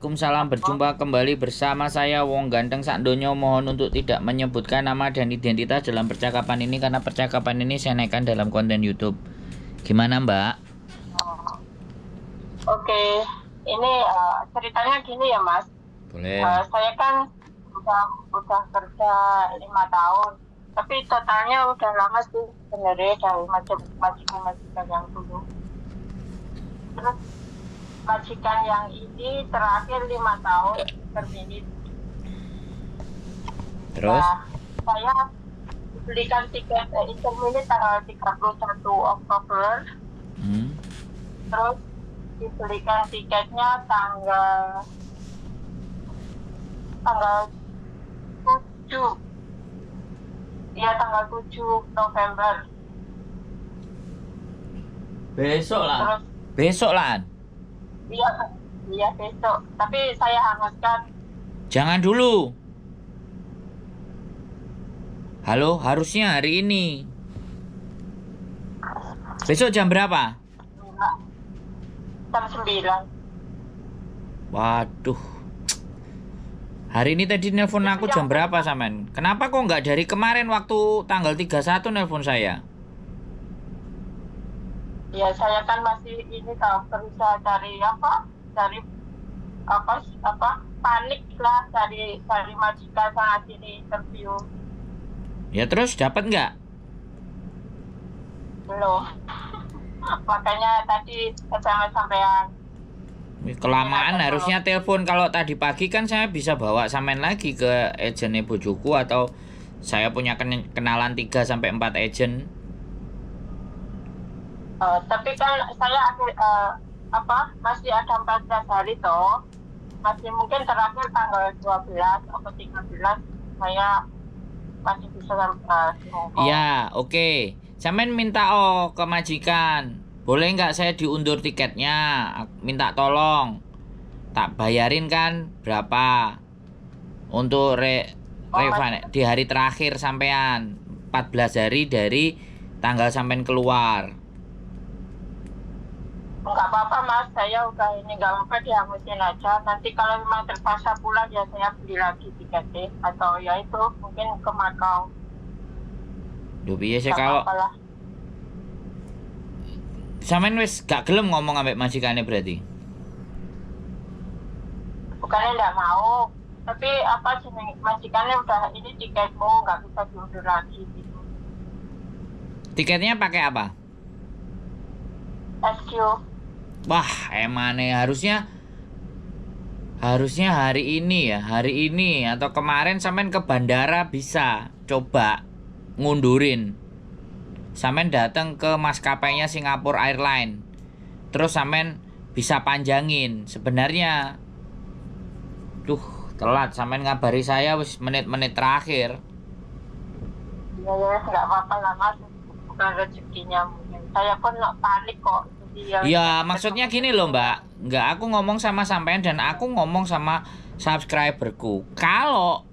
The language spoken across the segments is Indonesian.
Waalaikumsalam, berjumpa kembali bersama saya Wong Ganteng Sakdonyo. Mohon untuk tidak menyebutkan nama dan identitas dalam percakapan ini karena percakapan ini saya naikkan dalam konten YouTube. Gimana Mbak? Oke, ini ceritanya gini ya Mas. Boleh. Saya kan udah kerja 5 tahun, tapi totalnya udah lama sih sebenarnya dari majikan yang dulu. Terus majikan yang ini terakhir 5 tahun terminit. Terus? Nah, saya belikan tiket interminit tanggal 31 Oktober. Terus dibelikan tiketnya tanggal 7. Iya, tanggal 7 November. Besok lah. Terus Besok lah. iya besok. Tapi saya hangatkan. Jangan dulu. Halo, harusnya hari ini. Besok jam berapa? Jam 9. Waduh. Hari ini tadi nelpon aku jam berapa Samen? Kenapa kok nggak dari kemarin waktu tanggal 31 nelpon saya? Ya, saya kan masih ini berusaha cari panik lah, cari majikan sana sini interview. Ya terus dapat nggak? Belum. Makanya tadi SMS sampean. Kelamaan harusnya telepon. Kalau tadi pagi kan saya bisa bawa Samen lagi ke agennya bojoku, atau saya punya kenalan 3-4 agen. Tapi kan saya masih ada 14 hari toh. Masih mungkin terakhir tanggal 12 atau 13 saya masih bisa Iya, oke. Samen minta ke majikan. Boleh nggak saya diundur tiketnya? Minta tolong. Tak bayarin kan berapa? Untuk refund di hari terakhir sampean. 14 hari dari tanggal sampean keluar. Enggak apa-apa Mas, saya udah ini enggak apa-apa, dihangusin aja. Nanti kalau memang terpaksa pulang ya saya beli lagi tiketnya, atau ya itu mungkin ke Makau. Duh piye sih kalau Samen wis gak gelem ngomong ambek majikane berarti? Bukannya enggak mau, tapi majikannya udah ini tiketmu nggak bisa diundur lagi gitu. Tiketnya pakai apa? SQ. Wah, emane harusnya hari ini ya, hari ini atau kemarin Samen ke bandara bisa coba ngundurin. Samen datang ke maskapainya Singapore Airlines. Terus Samen bisa panjangin. Sebenarnya telat Samen ngabari saya wis menit-menit terakhir. Ya nggak apa-apa lah Mas, bukan rezekinya mungkin. Saya pun nggak panik kok. Ya maksudnya gini loh Mbak, nggak aku ngomong sama sampean dan aku ngomong sama subscriberku. Kalau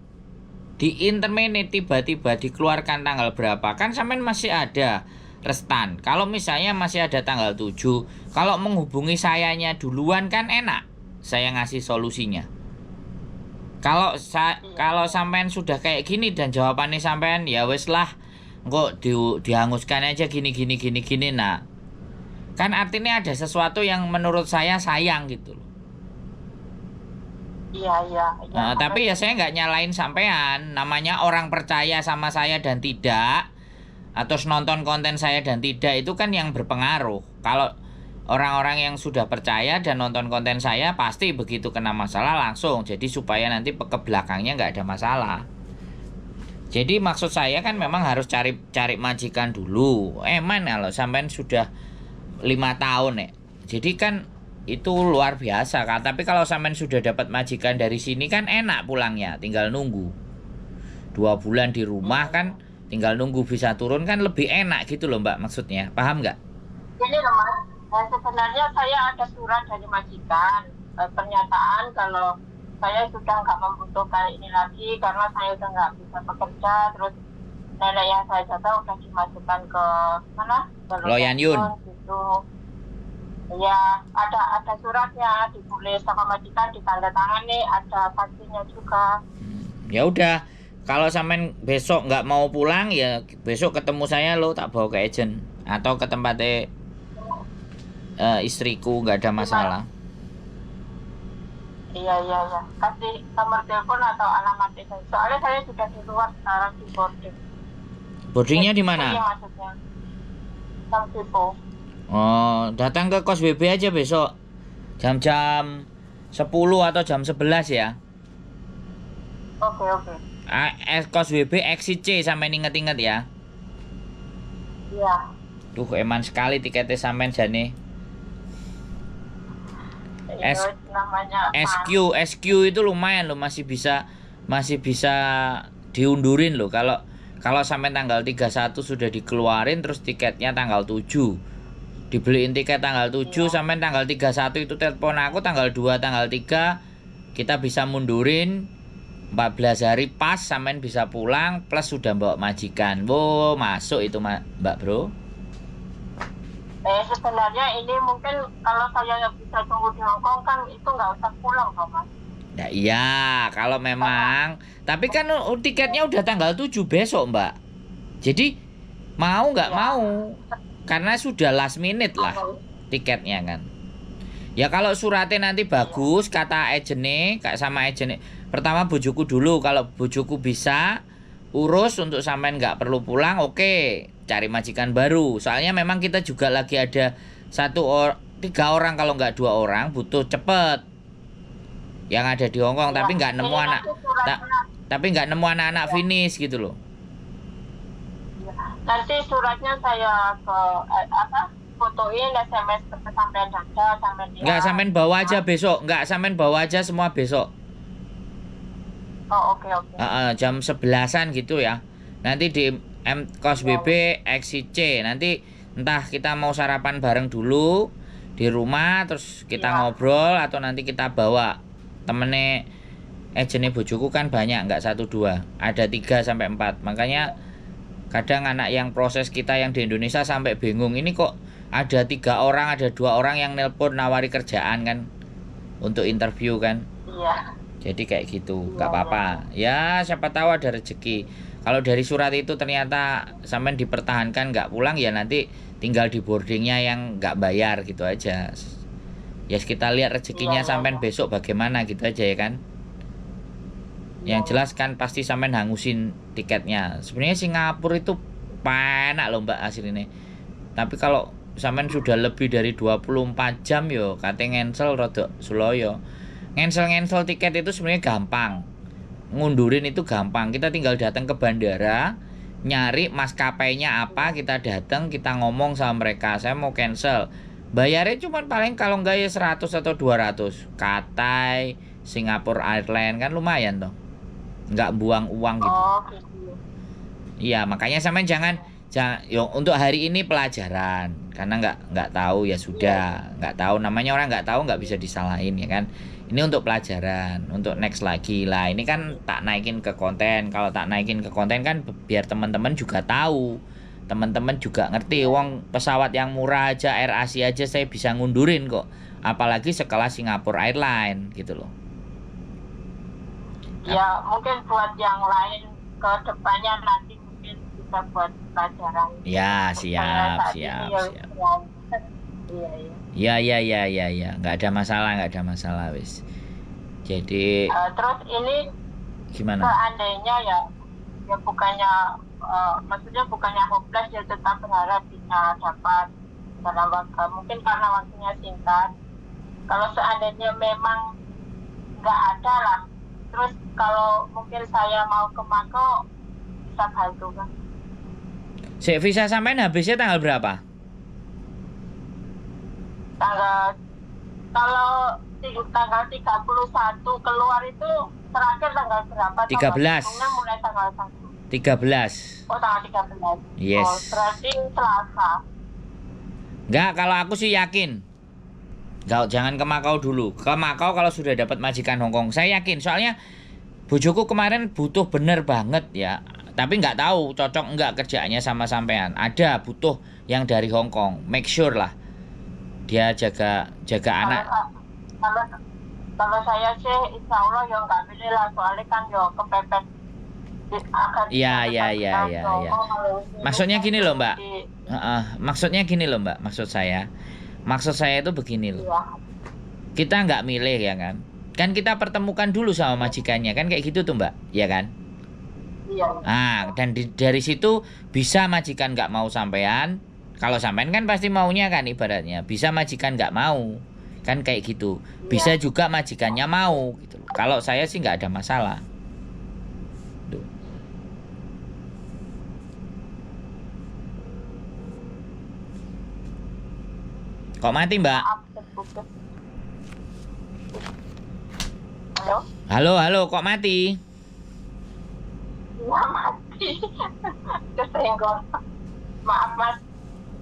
di interminit tiba-tiba dikeluarkan tanggal berapa, kan sampean masih ada restan. Kalau misalnya masih ada tanggal 7, kalau menghubungi sayanya duluan kan enak, saya ngasih solusinya. Kalau sampean sudah kayak gini dan jawabannya sampean ya wes lah, kok dihanguskan aja gini. Nah, kan artinya ada sesuatu yang menurut saya sayang gitu loh. Iya. Nah, tapi ya saya nggak nyalain sampean. Namanya orang percaya sama saya dan tidak, atau nonton konten saya dan tidak, itu kan yang berpengaruh. Kalau orang-orang yang sudah percaya dan nonton konten saya pasti begitu kena masalah langsung. Jadi supaya nanti ke belakangnya nggak ada masalah. Jadi maksud saya kan memang harus cari majikan dulu. Eman kalau sampean sudah 5 tahun ya. Jadi kan itu luar biasa kan. Tapi kalau sampean sudah dapat majikan dari sini kan enak pulangnya, tinggal nunggu 2 bulan di rumah kan, tinggal nunggu bisa turun kan lebih enak gitu loh Mbak, maksudnya paham nggak? Ini loh Mas, sebenarnya saya ada surat dari majikan, pernyataan kalau saya sudah nggak membutuhkan ini lagi karena saya udah nggak bisa bekerja. Terus nenek yang saya jaga udah dimasukkan ke mana? Ke Loyan Yun. gitu. Ya, ada suratnya ditulis sama majikan ditandatangani, ada saksinya juga. Ya udah, kalau sampean besok nggak mau pulang ya besok ketemu saya lo, tak bawa ke agent atau ke tempatnya istriku, nggak ada masalah. Iya. Kasih nomor telepon atau alamat itu. Soalnya saya sudah di luar sekarang di boarding. Boardingnya di Iya mana? maksudnya. Sang Sipo. Oh, datang ke kos BB aja besok. Jam-jam 10 atau jam 11 ya. Oke. Kos BB exit C, sampai inget-inget ya. Iya. Duh, eman sekali tiketnya sampean jane. Namanya SQ itu lumayan loh, masih bisa diundurin loh. Kalau sampai tanggal 31 sudah dikeluarin, terus tiketnya tanggal 7. Dibeliin tiket tanggal 7 sampai tanggal 31 itu telepon aku tanggal 2, tanggal 3 kita bisa mundurin 14 hari pas sampean bisa pulang plus sudah bawa majikan. Wow, masuk itu Mbak Bro. Sebenarnya ini mungkin kalau saya nggak bisa tunggu di Hongkong kan itu nggak usah pulang kok Mas. Nah, iya, kalau memang. Tapi kan tiketnya udah tanggal 7 besok, Mbak. Jadi mau nggak mau. Karena sudah last minute lah tiketnya kan. Ya kalau suratnya nanti bagus, kata agennya, sama agennya. Pertama bojoku dulu, kalau bojoku bisa urus untuk sampean nggak perlu pulang, oke. Cari majikan baru. Soalnya memang kita juga lagi ada 3 orang kalau nggak 2 orang, butuh cepet. Yang ada di Hongkong, tapi nggak nemu tapi nggak nemu anak-anak finish gitu loh. Nanti suratnya saya ke fotoin SMS ke sampean data sampean dia. Nggak, sampean bawa aja besok. Nggak, sampean bawa aja semua besok. Oh, oke. Jam 11-an gitu ya. Nanti di kos BB exit C. Nanti entah kita mau sarapan bareng dulu di rumah, terus kita ngobrol, atau nanti kita bawa temennya agennya bojoku kan banyak, nggak 1-2, ada 3-4. Makanya kadang anak yang proses kita yang di Indonesia sampai bingung, ini kok ada 3 orang, ada 2 orang yang nelpon nawari kerjaan kan untuk interview kan. Iya. Jadi kayak gitu, nggak apa-apa. Ya siapa tahu ada rezeki. Kalau dari surat itu ternyata sampean dipertahankan nggak pulang, ya nanti tinggal di boardingnya yang nggak bayar gitu aja. Ya kita lihat rezekinya sampean besok bagaimana gitu aja ya kan. Yang jelas kan pasti sampean hangusin tiketnya. Sebenarnya Singapura itu enak loh Mbak aslinya. Tapi kalau sampean sudah lebih dari 24 jam yo katanya ngensel rada suloyo. Ngensel tiket itu sebenarnya gampang. Ngundurin itu gampang. Kita tinggal datang ke bandara, nyari maskapainya apa, kita datang, kita ngomong sama mereka, saya mau cancel. Bayarnya cuma paling kalau enggak ya 100 atau 200. Cathay, Singapore Airlines kan lumayan toh. Enggak buang uang gitu. Iya, makanya sampean jangan untuk hari ini pelajaran, karena nggak tahu ya sudah, nggak tahu, namanya orang nggak tahu nggak bisa disalahin ya kan. Ini untuk pelajaran, untuk next lagi lah. Ini kan tak naikin ke konten. Kalau tak naikin ke konten kan biar teman-teman juga tahu, teman-teman juga ngerti. Wong pesawat yang murah aja, Air Asia aja saya bisa ngundurin kok, apalagi sekelas Singapore Airlines gitu loh. Ya mungkin buat yang lain ke depannya nanti mungkin bisa buat pelajaran. Ya siap. Ya, nggak ada masalah wis. Jadi terus ini gimana? Seandainya ya bukannya maksudnya bukannya hopeless, ya tetap berharap bisa dapat dalam waktu, mungkin karena waktunya singkat. Kalau seandainya memang nggak ada lah, terus kalau mungkin saya mau ke Makau bisa bantu kan? Visa sampean habisnya tanggal berapa? Kalau tanggal 31 keluar itu terakhir tanggal berapa? 13. Mulai tanggal 1. 13. Oh, tanggal 13. Yes. Oh, berarti Selasa. Enggak, kalau aku sih yakin. Enggak, jangan ke Makau dulu. Ke Makau kalau sudah dapat majikan Hongkong. Saya yakin, soalnya bojoku kemarin butuh bener banget ya. Tapi nggak tahu cocok enggak kerjaannya sama sampean. Ada butuh yang dari Hongkong. Make sure lah. Dia jaga anak. Kalau kalau saya sih insya Allah ya nggak pilih lah, soalnya kan ya kepepet. Iya. Maksudnya gini loh Mbak. Maksudnya gini loh Mbak. Maksud saya itu begini loh. Iya. Kita nggak milih ya kan. Kan kita pertemukan dulu sama majikannya kan kayak gitu tuh Mbak, ya kan? Iya. Dan dari situ bisa majikan nggak mau sampean. Kalau sampean kan pasti maunya kan ibaratnya. Bisa majikan nggak mau, kan kayak gitu. Bisa juga majikannya mau gitu. Kalau saya sih nggak ada masalah. Tuh. Kok mati Mbak? Halo, kok mati? Ya mati. Kesenggol. Maaf Mas.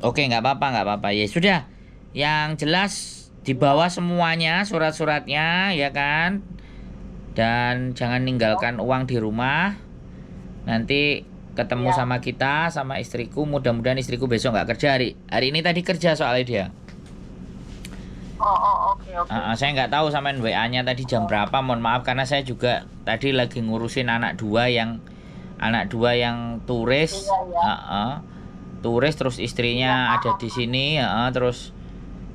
Oke, nggak apa-apa. Ya sudah. Yang jelas dibawa semuanya surat-suratnya ya kan. Dan jangan ninggalkan uang di rumah. Nanti ketemu sama kita, sama istriku. Mudah-mudahan istriku besok nggak kerja hari ini tadi kerja soalnya dia. Oke. Saya nggak tahu sampean WA-nya tadi jam berapa. Mohon maaf karena saya juga tadi lagi ngurusin anak dua yang turis. Turis terus istrinya ada di sini. Terus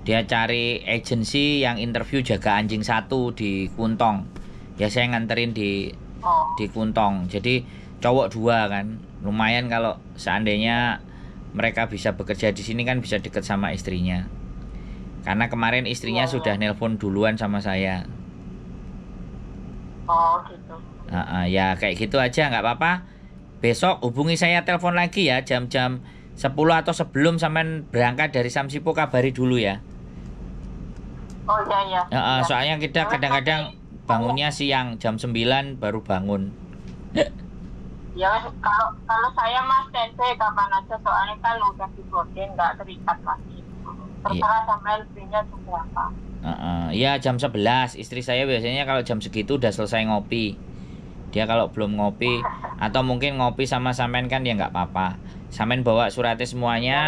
dia cari agensi yang interview jaga anjing 1 di Kuntong. Ya saya nganterin di Kuntong. Jadi cowok 2 kan. Lumayan kalau seandainya mereka bisa bekerja di sini kan bisa deket sama istrinya. Karena kemarin istrinya sudah nelpon duluan sama saya. Oh gitu. Ya kayak gitu aja nggak apa-apa. Besok hubungi saya telepon lagi ya jam-jam 10 atau sebelum sampean berangkat dari Samsipo kabari dulu ya. Oh iya. Soalnya kita kadang-kadang bangunnya siang jam 9 baru bangun. Ya kalau saya Mas standby kapan aja, soalnya kan udah di boarding nggak terikat lagi. Terserah sama istrinya jam berapa. Ya jam 11. Istri saya biasanya kalau jam segitu udah selesai ngopi. Dia kalau belum ngopi atau mungkin ngopi sama sampean kan ya nggak apa-apa. Sampean bawa suratnya semuanya,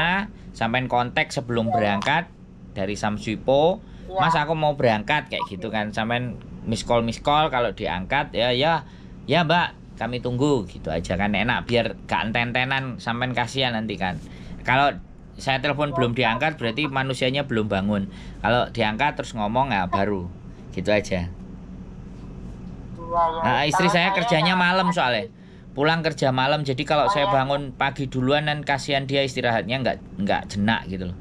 sampean kontak sebelum berangkat dari Samsipo. Mas aku mau berangkat kayak gitu kan. Sampean miss call kalau diangkat ya Mbak kami tunggu gitu aja kan enak biar gak enten-entenan sampean kasihan nanti kan. Kalau saya telepon belum diangkat berarti manusianya belum bangun. Kalau diangkat terus ngomong ya baru. Gitu aja. Istri saya kerjanya malam soalnya. Pulang kerja malam jadi kalau saya bangun pagi duluan dan kasihan dia istirahatnya nggak jenak gitu loh.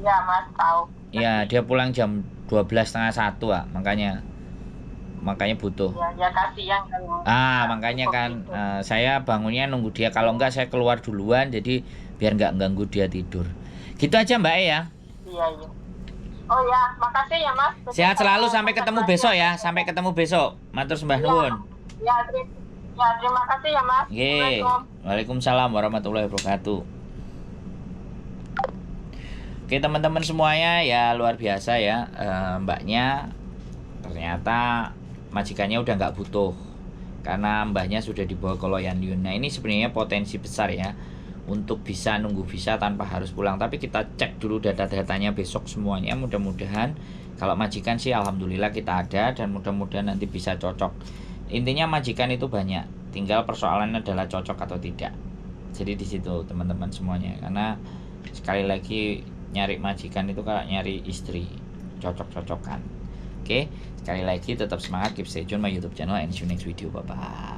Iya Mas tahu. Iya dia pulang jam 12:30 makanya butuh. Ya kasihan kan. Makanya kan saya bangunnya nunggu dia. Kalau enggak saya keluar duluan jadi biar nggak ganggu dia tidur. Gitu aja Mbak ya. Iya. Oh ya, makasih ya Mas. Sehat selalu sampai ketemu besok ya. Sampai ketemu besok. Matur sembah nuwun. Ya, terima kasih ya Mas. Waalaikumsalam warahmatullahi wabarakatuh. Oke teman-teman semuanya ya luar biasa ya. Mbaknya ternyata majikannya udah nggak butuh karena mbahnya sudah dibawa ke Loyan Yun. Nah ini sebenarnya potensi besar ya untuk bisa nunggu visa tanpa harus pulang. Tapi kita cek dulu data-datanya besok semuanya. Mudah-mudahan kalau majikan sih alhamdulillah kita ada dan mudah-mudahan nanti bisa cocok. Intinya majikan itu banyak, tinggal persoalannya adalah cocok atau tidak. Jadi di situ teman-teman semuanya. Karena sekali lagi nyari majikan itu kayak nyari istri, cocok-cocokan. Oke, sekali lagi tetap semangat, keep stay tune my YouTube channel and see you next video. Bye bye.